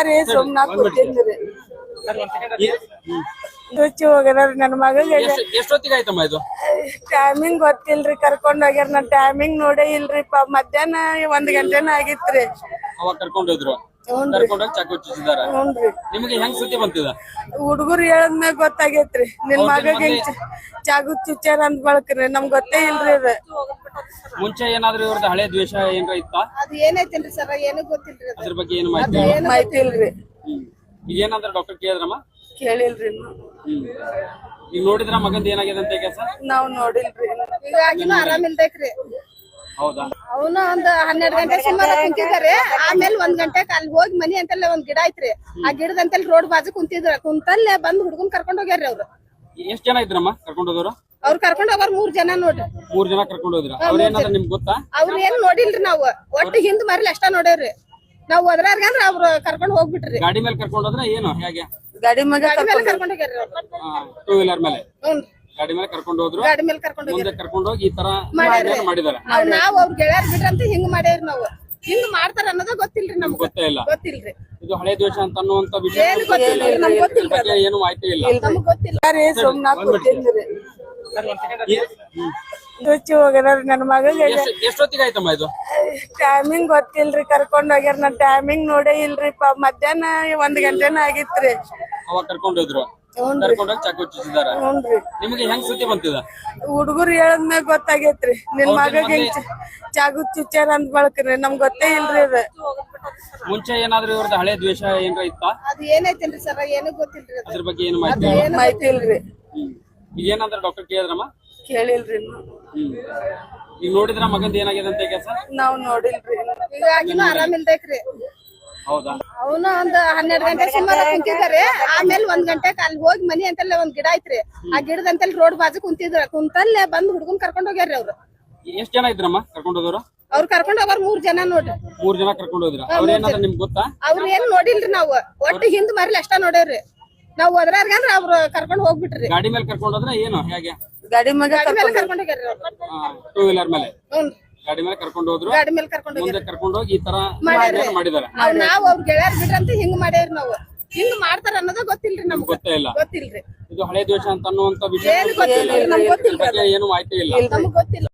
ರೀ ಸುಮ್ನಾಗ್ ಕೂತಿದ್ರಿ ರುಚಿ ಹೋಗ್ಯಾರ ನನ್ ಮಗಗೆ ಎಷ್ಟೊತ್ತಿಗೆ ಆಯ್ತಮ್ಮ ಇದು? ಟೈಮಿಂಗ್ ಗೊತ್ತಿಲ್ರಿ, ಕರ್ಕೊಂಡ್ ಹೋಗ್ಯಾರ. ನನ್ ಟೈಮಿಂಗ್ ನೋಡೇ ಇಲ್ರಿ. ಮಧ್ಯಾಹ್ನ 1 ಗಂಟೆನ ಆಗಿತ್ರಿ. ಅವಾಗ ಕರ್ಕೊಂಡೋದ್ರು, ಕರ್ಕೊಂಡೋಗಿ ಚಾಕು ಚುಚ್ಚಿದಾರ. ಹ್ಞೂನ್ರಿ. ನಿಮಗೆ ಹೆಂಗ್ ಸುದ್ದಿ ಬಂತಿದ? ಹುಡುಗರು ಹೇಳದ್ಮ್ಯಾಗ ಗೊತ್ತಾಗೈತ್ರಿ. ನಿನ್ ಮಗಗೆ ಚಾಕು ಚುಚ್ಚಾರ ಅಂತ ಬಳಕ್ರಿ. ನಮ್ಗ್ ಗೊತ್ತೇ ಇಲ್ರಿ ಅದ. ಮುಂಚೆ ಏನಾದ್ರು ಇವ್ರದ್ದು ಹಳೆ ದ್ವೇಷ ಏನಾರ ಇತ್ತ? ಅದು ಏನೈತಿಲ್ರಿ ಸರ್, ಏನು ಗೊತ್ತಿಲ್ರಿ. ಅದ್ರ ಬಗ್ಗೆ ಏನು ಮಾಹಿತಿ ಇಲ್ಲ? ಮಾಹಿತಿ ಇಲ್ರಿ. ಈಗ ಏನಂದ್ರ ಡಾಕ್ಟರ್ ಕೇಳಿದ್ರಮ್ಮ? ಕೇಳಿಲ್ರಿ. ಈಗ ನೋಡಿದ್ರ ಮಗಂದ ಏನಾಗಿದೆ ಅಂತ ಕೆಲಸ? ನಾವ್ ನೋಡಿಲ್ರಿ. ಈಗ ಆಗಿನೂ ಆರಾಮಿಲ್ದೈತ್ರಿ. ಹೌದಾ? ಅವನು ಒಂದ್ 12 ಗಂಟೆ ಸುಮಾರು ಕುಂತಿದ್ದಾರೆ. ಆಮೇಲೆ 1 ಗಂಟೆಕ್ ಅಲ್ಲಿ ಹೋಗಿ ಮನಿ ಅಂತಲ್ಲ ಒಂದ್ ಗಿಡ ಐತ್ರಿ, ಆ ಗಿಡದಂತಲ್ಲಿ ರೋಡ್ ಬಾಜು ಕುಂತಿದ್ರ. ಕುಂತಲ್ಲೇ ಬಂದ್ ಹುಡ್ಗನ್ ಕರ್ಕೊಂಡ್ ಹೋಗ್ಯಾರ್ರಿ ಅವ್ರು. ಎಷ್ಟ್ ಜನ ಇದ್ರಮ್ಮ ಕರ್ಕೊಂಡ್ ಹೋದವ್ರು? ಅವ್ರು ಕರ್ಕೊಂಡ್ ಹೋಗೋರ್ 3 ಜನ ನೋಡ್ರಿ. 3 ಜನ ಕರ್ಕೊಂಡ್ ಹೋದ್ರ. ಅವ್ರ ಏನಾದ್ರು ನಿಮ್ಗೆ ಗೊತ್ತಾ? ಅವ್ರ ಏನ್ ನೋಡಿಲ್ರಿ ನಾವು. ಒಟ್ಟು ಹಿಂದ್ ಮರ್ಲಿ ಅಷ್ಟ ನೋಡೇವ್ರಿ. ನಾವ್ ಹೋದ್ರಾರ್ಗಂದ್ರ ಅವ್ರು ಕರ್ಕೊಂಡ್ ಹೋಗ್ಬಿಟ್ರಿ. ಗಾಡಿ ಮೇಲೆ ಕರ್ಕೊಂಡ್ ಹೋದ್ರ ಏನು ಹೇಗೆ? ಗಾಡಿ ಮಗ ಕರ್ಕೊಂಡ್ ಹೋಗ್ಯಾರ್ರಿ ಅವ್ರು. 2 ವೀಲರ್ ಮೇಲೆ? ಹ್ಞೂ ಗಾಡಿ ಮೇಲೆ ಕರ್ಕೊಂಡ್ ಹೋದ್ರು, ಗಾಡಿ ಮೇಲೆ ಕರ್ಕೊಂಡ್ ಮುಂದೆ ಹೋಗ್ಯಾರ. ಕರ್ಕೊಂಡ್ ಹೋಗಿ ಈ ತರ ಮಾಡಿದಾರೆ. ನಾವ್ ಅವ್ರ ಗೆಳೆಯರ್ ಬಿಟ್ರಂತ ಹಿಂಗ್ ಮಾಡೇವ್ರಿ. ನಾವು ಹಿಂಗ್ ಮಾಡ್ತಾರ ಅನ್ನೋದ ಗೊತ್ತಿಲ್ರಿ ನಮ್ಗೆ. ಗೊತ್ತೇ ಇಲ್ಲ. ಗೊತ್ತಿಲ್ರಿ. ಇದು ಹಳೆ ದ್ವೇಷ ಅಂತ ಅನ್ನುವಂತ ವಿಷಯ ಏನು ಗೊತ್ತಿಲ್ರಿ, ನಮ್ಗ್ ಗೊತ್ತಿಲ್ರಿ. ಬಗ್ಗೆ ಏನು ಮಾಹಿತಿ ಇಲ್ಲ. ನಮ್ಗ್ ಗೊತ್ತಿಲ್ಲ. ರೀ ಸುಮ್ನಾಗ್ ಕೂತಿದ್ರಿ. ರುಚಿ ಹೋಗ್ಯಾರ ನನ್ ಮಗಗೆ ಎಷ್ಟೊತ್ತಿಗೆ ಆಯ್ತಮ್ಮ ಇದು? ಟೈಮಿಂಗ್ ಗೊತ್ತಿಲ್ರಿ, ಕರ್ಕೊಂಡ್ ಹೋಗ್ಯಾರ. ನನ್ ಟೈಮಿಂಗ್ ನೋಡೇ ಇಲ್ರಿ. ಮಧ್ಯಾಹ್ನ 1 ಗಂಟೆನ ಆಗಿತ್ರಿ. ಅವಾಗ ಕರ್ಕೊಂಡೋದ್ರು, ಕರ್ಕೊಂಡೋಗಿ ಚಾಕು ಚುಚ್ಚಿದಾರ. ಹ್ಞೂನ್ರಿ. ನಿಮಗೆ ಹೆಂಗ್ ಸುದ್ದಿ ಬಂತಿದ? ಹುಡುಗರು ಹೇಳದ್ಮ್ಯಾಗ ಗೊತ್ತಾಗೈತ್ರಿ. ನಿನ್ ಮಗಗೆ ಚಾಕು ಚುಚ್ಚಾರ ಅಂತ ಬಳಕ್ರಿ. ನಮ್ಗ್ ಗೊತ್ತೇ ಇಲ್ರಿ ಅದ. ಮುಂಚೆ ಏನಾದ್ರು ಇವ್ರದ್ದು ಹಳೆ ದ್ವೇಷ ಏನಾರ ಇತ್ತ? ಅದು ಏನೈತಿಲ್ರಿ ಸರ್, ಏನು ಗೊತ್ತಿಲ್ರಿ. ಅದ್ರ ಬಗ್ಗೆ ಏನು ಮಾಹಿತಿ ಇಲ್ಲ? ಮಾಹಿತಿ ಇಲ್ರಿ. ಈಗ ಏನಂದ್ರ ಡಾಕ್ಟರ್ ಕೇಳಿದ್ರಮ್ಮ? ಕೇಳಿಲ್ರಿ. ಈಗ ನೋಡಿದ್ರ ಮಗಂದ ಏನಾಗಿದೆ ಅಂತ ಕೆಲಸ? ನಾವ್ ನೋಡಿಲ್ರಿ. ಈಗ ಆಗಿನೂ ಆರಾಮಿಲ್ದೈತ್ರಿ. ಹೌದಾ? ಅವನು ಒಂದ್ 12 ಗಂಟೆ ಸುಮಾರು ಕುಂತಿದ್ದಾರೆ. ಆಮೇಲೆ 1 ಗಂಟೆಕ್ ಅಲ್ಲಿ ಹೋಗಿ ಮನಿ ಅಂತಲ್ಲ ಒಂದ್ ಗಿಡ ಐತ್ರಿ, ಆ ಗಿಡದಂತಲ್ಲಿ ರೋಡ್ ಬಾಜು ಕುಂತಿದ್ರ. ಕುಂತಲ್ಲೇ ಬಂದ್ ಹುಡ್ಗನ್ ಕರ್ಕೊಂಡ್ ಹೋಗ್ಯಾರ್ರಿ ಅವ್ರು. ಎಷ್ಟ್ ಜನ ಇದ್ರಮ್ಮ ಕರ್ಕೊಂಡ್ ಹೋದವ್ರು? ಅವ್ರು ಕರ್ಕೊಂಡ್ ಹೋಗೋರ್ 3 ಜನ ನೋಡ್ರಿ. 3 ಜನ ಕರ್ಕೊಂಡ್ ಹೋದ್ರ. ಅವ್ರ ಏನಾದ್ರು ನಿಮ್ಗೆ ಗೊತ್ತಾ? ಅವ್ರ ಏನ್ ನೋಡಿಲ್ರಿ ನಾವು. ಒಟ್ಟು ಹಿಂದ್ ಮರ್ಲಿ ಅಷ್ಟ ನೋಡೇವ್ರಿ. ನಾವ್ ಹೋದ್ರಾರ್ಗಂದ್ರ ಅವ್ರು ಕರ್ಕೊಂಡ್ ಹೋಗ್ಬಿಟ್ರಿ. ಗಾಡಿ ಮೇಲೆ ಕರ್ಕೊಂಡ್ ಹೋದ್ರ ಏನು ಹೇಗೆ? ಗಾಡಿ ಮಗ ಕರ್ಕೊಂಡ್ ಹೋಗ್ಯಾರ್ರಿ ಅವ್ರು. 2 ವೀಲರ್ ಮೇಲೆ? ಹ್ಞೂ ಗಾಡಿ ಮೇಲೆ ಕರ್ಕೊಂಡ್ ಹೋದ್ರು, ಗಾಡಿ ಮೇಲೆ ಕರ್ಕೊಂಡ್ ಮುಂದೆ ಹೋಗ್ಯಾರ. ಕರ್ಕೊಂಡ್ ಹೋಗಿ ಈ ತರ ಮಾಡಿದಾರೆ. ನಾವ್ ಅವ್ರ ಗೆಳೆಯರ್ ಬಿಟ್ರಂತ ಹಿಂಗ್ ಮಾಡೇವ್ರಿ. ನಾವು ಹಿಂಗ್ ಮಾಡ್ತಾರ ಅನ್ನೋದ ಗೊತ್ತಿಲ್ರಿ ನಮ್ಗೆ. ಗೊತ್ತೇ ಇಲ್ಲ. ಗೊತ್ತಿಲ್ರಿ. ಇದು ಹಳೆ ದ್ವೇಷ ಅಂತ ಅನ್ನುವಂತ ವಿಷಯ ಏನು ಗೊತ್ತಿಲ್ರಿ, ನಮ್ಗ್ ಅದ್ರ ಗೊತ್ತಿಲ್ರಿ. ಬಗ್ಗೆ ಏನು ಮಾಹಿತಿ ಇಲ್ಲ? ನಮ್ಗ್ ಗೊತ್ತಿಲ್ಲ.